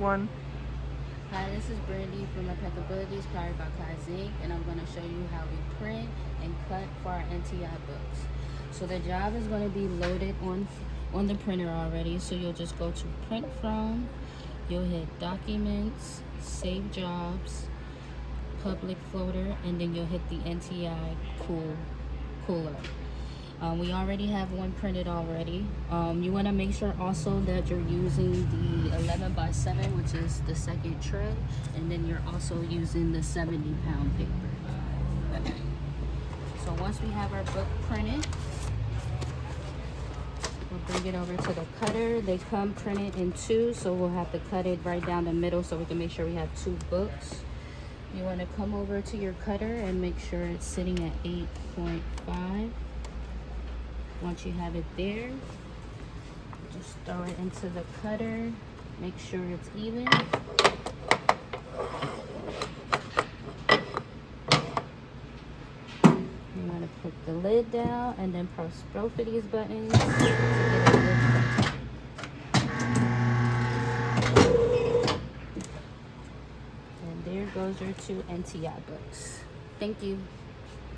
One. Hi, this is Brandy from Impeccabilities powered by Kaizink, and I'm going to show you how we print and cut for our NTI books. So the job is going to be loaded on the printer already, so you'll just go to print from, you'll hit documents, save jobs, public folder, and then you'll hit the NTI cooler. We already have one printed already. You want to make sure also that you're using the 11 by 7, which is the second tray, and then you're also using the 70-pound paper. So once we have our book printed, we'll bring it over to the cutter. They come printed in 2, so we'll have to cut it right down the middle so we can make sure we have 2 books. You want to come over to your cutter and make sure it's sitting at 8.5. Once you have it there, just throw it into the cutter. Make sure it's even. You want to put the lid down and then press both of these buttons to get it lit. And there goes your 2 NTI books. Thank you.